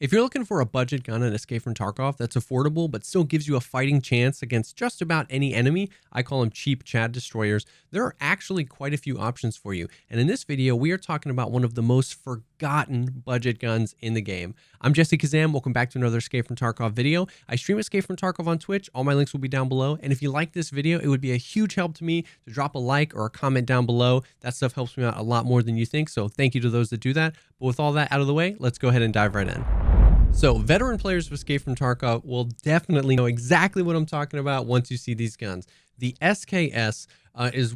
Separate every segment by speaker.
Speaker 1: If you're looking for a budget gun in Escape from Tarkov that's affordable but still gives you a fighting chance against just about any enemy, I call them cheap Chad destroyers, there are actually quite a few options for you. And in this video, we are talking about one of the most forgotten budget guns in the game. I'm Jessekazam. Welcome back to another Escape from Tarkov video. I stream Escape from Tarkov on Twitch. All my links will be down below. And if you like this video, it would be a huge help to me to drop a like or a comment down below. That stuff helps me out a lot more than you think. So thank you to those that do that. But with all that out of the way, let's go ahead and dive right in. So veteran players of Escape from Tarkov will definitely know exactly what I'm talking about once you see these guns. The SKS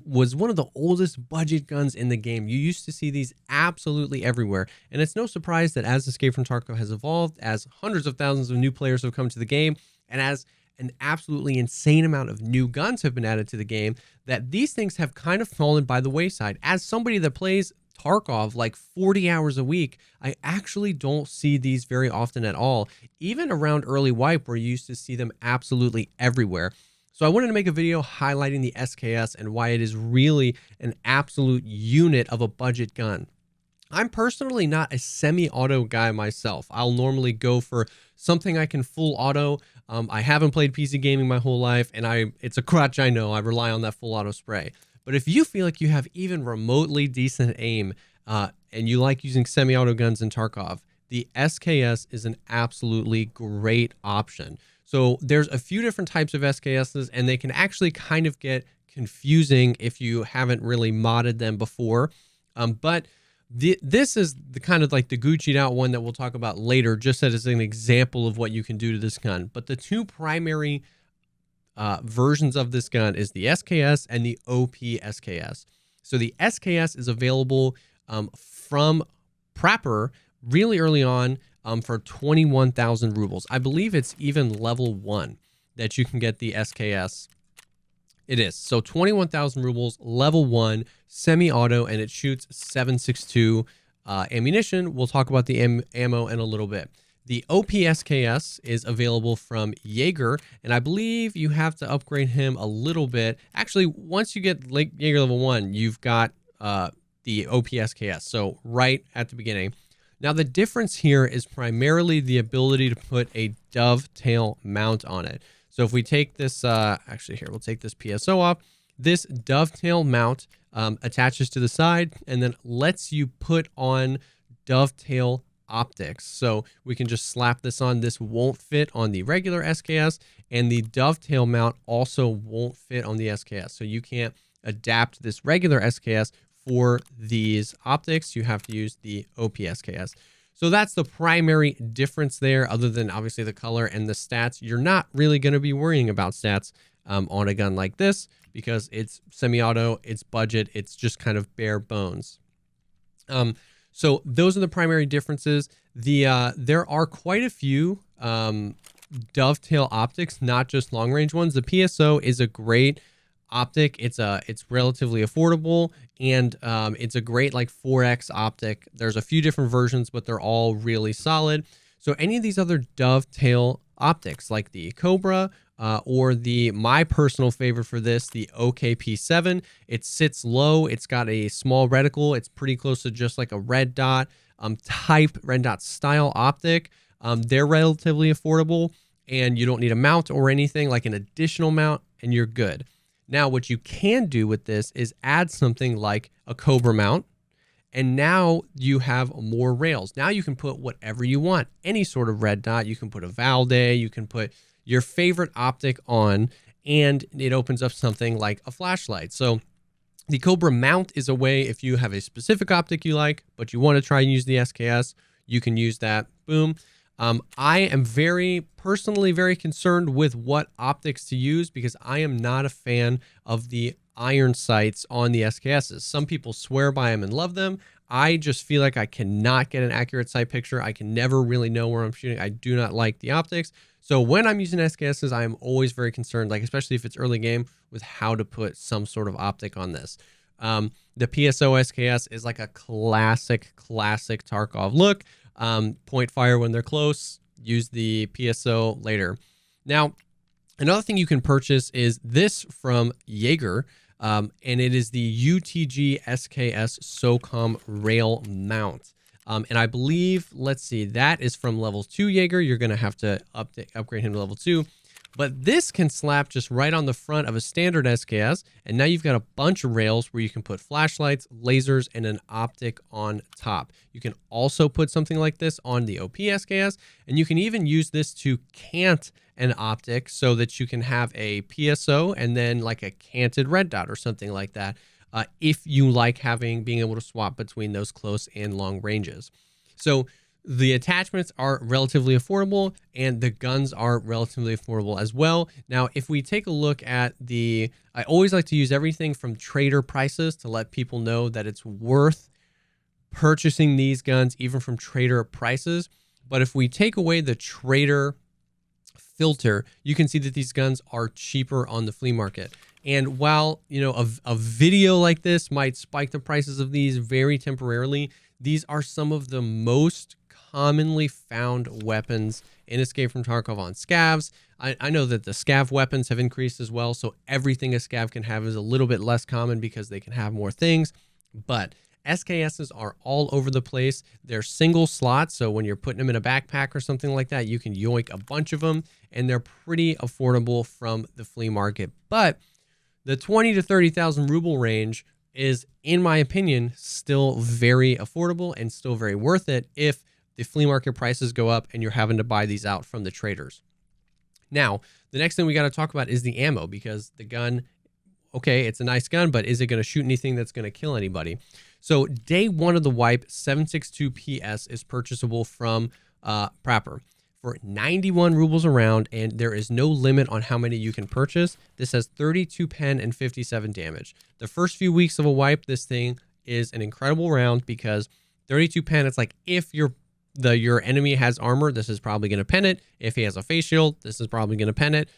Speaker 1: was one of the oldest budget guns in the game. You used to see these absolutely everywhere. And it's no surprise that as Escape from Tarkov has evolved, as hundreds of thousands of new players have come to the game, and as an absolutely insane amount of new guns have been added to the game, that these things have kind of fallen by the wayside. As somebody that plays Tarkov like 40 hours a week, I actually don't see these very often at all, even around early wipe where you used to see them absolutely everywhere. So I wanted to make a video highlighting the SKS and why it is really an absolute unit of a budget gun. I'm personally not a semi-auto guy myself. I'll normally go for something I can full auto. I haven't played PC gaming my whole life, and it's a crutch, I know. I rely on that full auto spray. But if you feel like you have even remotely decent aim and you like using semi-auto guns in Tarkov, the SKS is an absolutely great option. So there's a few different types of SKSs, and they can actually kind of get confusing if you haven't really modded them before. But this is the kind of like the Gucci'd out one that we'll talk about later, just as an example of what you can do to this gun. But the two primary versions of this gun is the SKS and the OP SKS. So the SKS is available from Prapor really early on for 21,000 rubles. I believe it's even level 1 that you can get the SKS. It is. So 21,000 rubles, level 1, semi-auto, and it shoots 7.62 ammunition. We'll talk about the ammo in a little bit. The OPSKS is available from Jaeger, and I believe you have to upgrade him a little bit. Actually, once you get Jaeger level 1, you've got the OPSKS, so right at the beginning. Now, the difference here is primarily the ability to put a dovetail mount on it. So if we take this, actually here, we'll take this PSO off. This dovetail mount attaches to the side and then lets you put on dovetail optics. So we can just slap this on. This won't fit on the regular SKS, and the dovetail mount also won't fit on the SKS. So you can't adapt this regular SKS for these optics. You have to use the OPSKS. So that's the primary difference there, other than obviously the color and the stats. You're not really going to be worrying about stats on a gun like this because it's semi-auto, it's budget, it's just kind of bare bones. So those are the primary differences. There are quite a few dovetail optics, not just long-range ones. The PSO is a great optic. It's relatively affordable, and it's a great like 4x optic. There's a few different versions, but they're all really solid. So any of these other dovetail optics, like the Cobra or my personal favorite for this, the OKP7, it sits low. It's got a small reticle. It's pretty close to just like a red dot type red dot style optic. They're relatively affordable, and you don't need a mount or anything like an additional mount, and you're good. Now, what you can do with this is add something like a Cobra mount, and now you have more rails. Now you can put whatever you want, any sort of red dot. You can put a Valde, you can put your favorite optic on, and it opens up something like a flashlight. So the Cobra mount is a way, if you have a specific optic you like, but you want to try and use the SKS, you can use that. Boom. I am personally very concerned with what optics to use because I am not a fan of the iron sights on the SKSs. Some people swear by them and love them. I just feel like I cannot get an accurate sight picture. I can never really know where I'm shooting. I do not like the optics. So when I'm using SKSs, I am always very concerned, like especially if it's early game, with how to put some sort of optic on this. The PSO SKS is like a classic Tarkov look. Point fire when they're close, use the PSO later. Now, another thing you can purchase is this from Jaeger, and it is the UTG SKS Socom rail mount. And I believe, let's see, that is from level 2 Jaeger. You're going to have to upgrade him to level 2. But this can slap just right on the front of a standard SKS, and now you've got a bunch of rails where you can put flashlights, lasers, and an optic on top. You can also put something like this on the OP SKS, and you can even use this to cant an optic so that you can have a PSO and then like a canted red dot or something like that, if you like being able to swap between those close and long ranges. So the attachments are relatively affordable and the guns are relatively affordable as well. Now, if we take a look at I always like to use everything from trader prices to let people know that it's worth purchasing these guns even from trader prices. But if we take away the trader filter, you can see that these guns are cheaper on the flea market. And while, you know, a video like this might spike the prices of these very temporarily, these are some of the most commonly found weapons in Escape from Tarkov on scavs. I know that the scav weapons have increased as well, so everything a scav can have is a little bit less common because they can have more things, but SKSs are all over the place. They're single slots, so when you're putting them in a backpack or something like that, you can yoink a bunch of them, and they're pretty affordable from the flea market. But the 20 to 30,000 ruble range is, in my opinion, still very affordable and still very worth it if the flea market prices go up and you're having to buy these out from the traders. Now, the next thing we got to talk about is the ammo, because the gun, okay, it's a nice gun, but is it going to shoot anything that's going to kill anybody? So day one of the wipe, 7.62 PS is purchasable from Prapor for 91 rubles a round, and there is no limit on how many you can purchase. This has 32 pen and 57 damage. The first few weeks of a wipe, this thing is an incredible round because 32 pen, it's like if your enemy has armor, this is probably going to pen it. If he has a face shield, this is probably going to pen it.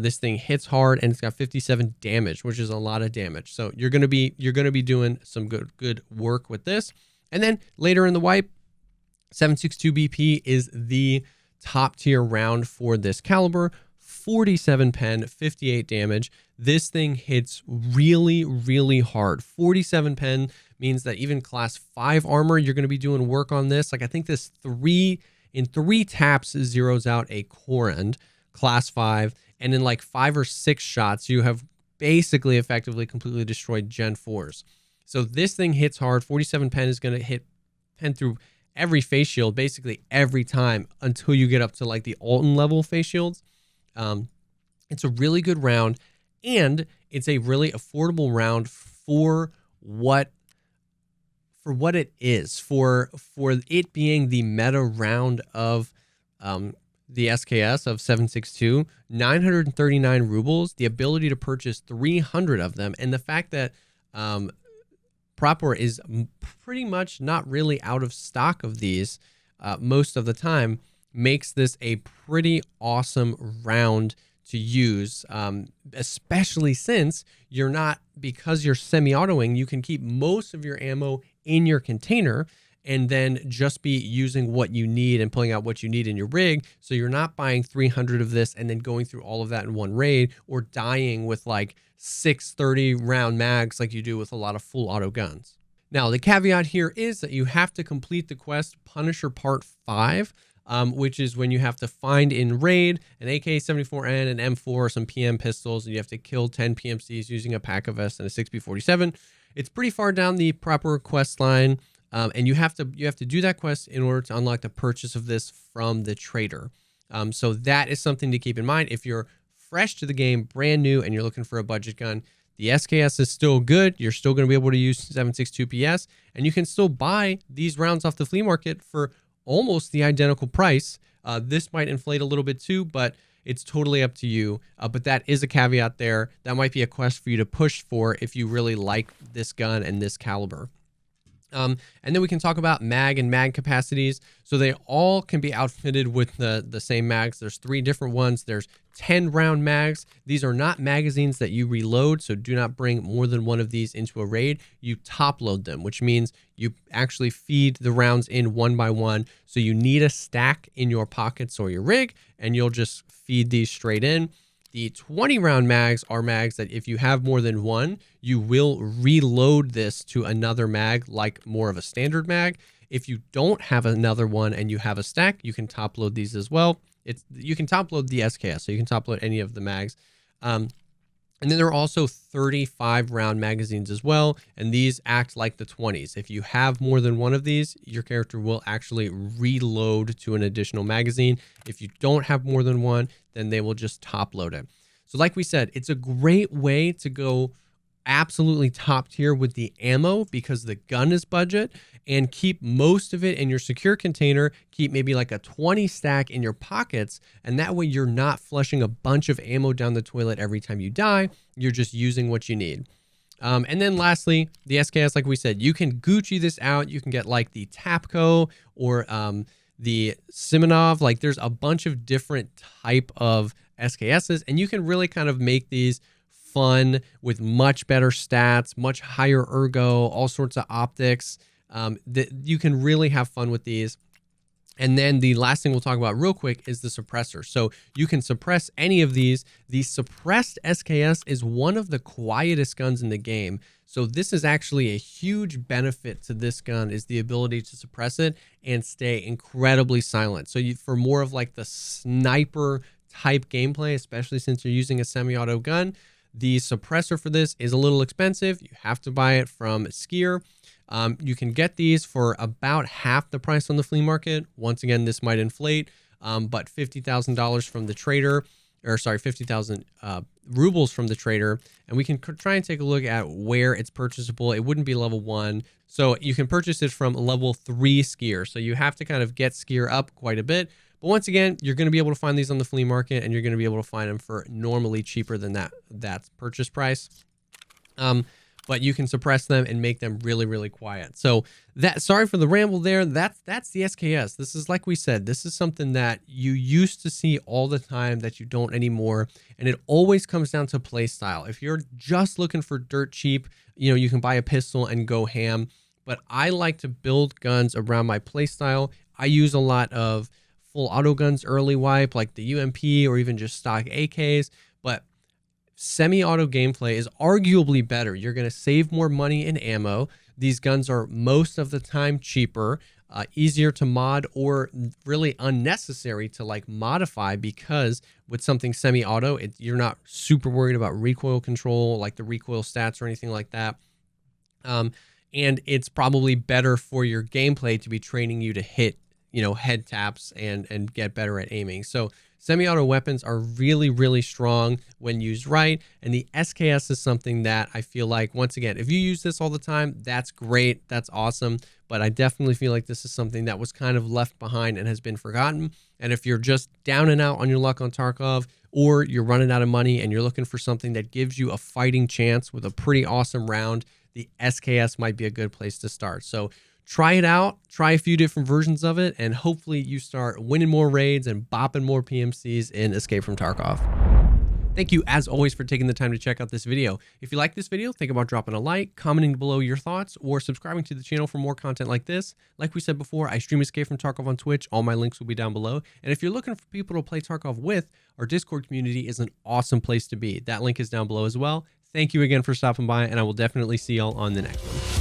Speaker 1: This thing hits hard and it's got 57 damage, which is a lot of damage. So you're going to be doing some good work with this. And then later in the wipe, 7.62 BP is the top tier round for this caliber. 47 pen, 58 damage. This thing hits really, really hard. 47 pen means that even class 5 armor, you're going to be doing work on this. Like I think this in three taps zeroes out a core end, class 5, and in like 5 or 6 shots, you have basically effectively completely destroyed Gen 4s. So this thing hits hard. 47 pen is going to hit pen through every face shield basically every time until you get up to like the Alton level face shields. It's a really good round, and it's a really affordable round for what it is, for it being the meta round of the SKS of 7.62, 939 rubles, the ability to purchase 300 of them, and the fact that Prapor is pretty much not really out of stock of these most of the time, makes this a pretty awesome round to use, especially since because you're semi-autoing, you can keep most of your ammo in your container and then just be using what you need and pulling out what you need in your rig. So you're not buying 300 of this and then going through all of that in one raid, or dying with like 6 30-round mags like you do with a lot of full auto guns. Now, the caveat here is that you have to complete the quest Punisher Part 5, which is when you have to find in raid an AK-74N, an M4, some PM pistols, and you have to kill 10 PMCs using a pack of vests and a 6B47. It's pretty far down the proper quest line, and you have to do that quest in order to unlock the purchase of this from the trader. So that is something to keep in mind. If you're fresh to the game, brand new, and you're looking for a budget gun, the SKS is still good. You're still going to be able to use 7.62 PS, and you can still buy these rounds off the flea market for almost the identical price. This might inflate a little bit too, but it's totally up to you. But that is a caveat there. That might be a quest for you to push for if you really like this gun and this caliber. And then we can talk about mag and mag capacities. So they all can be outfitted with the same mags. There's 3 different ones. There's 10 round mags. These are not magazines that you reload, so do not bring more than one of these into a raid. You top load them, which means you actually feed the rounds in one by one. So you need a stack in your pockets or your rig, and you'll just feed these straight in. The 20 round mags are mags that if you have more than one, you will reload this to another mag, like more of a standard mag. If you don't have another one and you have a stack, you can top load these as well. You can top load the SKS, so you can top load any of the mags. And then there are also 35 round magazines as well, and these act like the 20s. If you have more than one of these, your character will actually reload to an additional magazine. If you don't have more than one, then they will just top load it. So like we said, it's a great way to go absolutely top tier with the ammo because the gun is budget, and keep most of it in your secure container. Keep maybe like a 20 stack in your pockets, and that way you're not flushing a bunch of ammo down the toilet every time you die. You're just using what you need. And then lastly, the SKS, like we said, you can Gucci this out. You can get like the Tapco or the Simonov. Like there's a bunch of different type of SKSs, and you can really kind of make these fun with much better stats, much higher ergo, all sorts of optics. That you can really have fun with these. And then the last thing we'll talk about real quick is the suppressor. So you can suppress any of these. The suppressed SKS is one of the quietest guns in the game. So this is actually a huge benefit to this gun, is the ability to suppress it and stay incredibly silent. So for more of like the sniper type gameplay, especially since you're using a semi-auto gun, the suppressor for this is a little expensive. You have to buy it from Skier. You can get these for about half the price on the flea market. Once again, this might inflate, but $50,000 from the trader, or sorry, 50,000 rubles from the trader. And we can try and take a look at where it's purchasable. It wouldn't be level 1. So you can purchase it from level 3 Skier. So you have to kind of get Skier up quite a bit. But once again, you're going to be able to find these on the flea market, and you're going to be able to find them for normally cheaper than that purchase price. But you can suppress them and make them really, really quiet. So sorry for the ramble there. That's the SKS. This is, like we said, this is something that you used to see all the time that you don't anymore. And it always comes down to play style. If you're just looking for dirt cheap, you can buy a pistol and go ham. But I like to build guns around my play style. I use a lot of full auto guns early wipe, like the UMP or even just stock AKs. But semi-auto gameplay is arguably better. You're going to save more money in ammo. These guns are most of the time cheaper, easier to mod, or really unnecessary to like modify, because with something semi-auto, you're not super worried about recoil control, like the recoil stats or anything like that. And it's probably better for your gameplay to be training you to hit head taps and get better at aiming. So semi-auto weapons are really, really strong when used right. And the SKS is something that I feel like, once again, if you use this all the time, that's great. That's awesome. But I definitely feel like this is something that was kind of left behind and has been forgotten. And if you're just down and out on your luck on Tarkov, or you're running out of money and you're looking for something that gives you a fighting chance with a pretty awesome round, the SKS might be a good place to start. So try it out, try a few different versions of it, and hopefully you start winning more raids and bopping more PMCs in Escape from Tarkov. Thank you, as always, for taking the time to check out this video. If you like this video, think about dropping a like, commenting below your thoughts, or subscribing to the channel for more content like this. Like we said before, I stream Escape from Tarkov on Twitch. All my links will be down below. And if you're looking for people to play Tarkov with, our Discord community is an awesome place to be. That link is down below as well. Thank you again for stopping by, and I will definitely see y'all on the next one.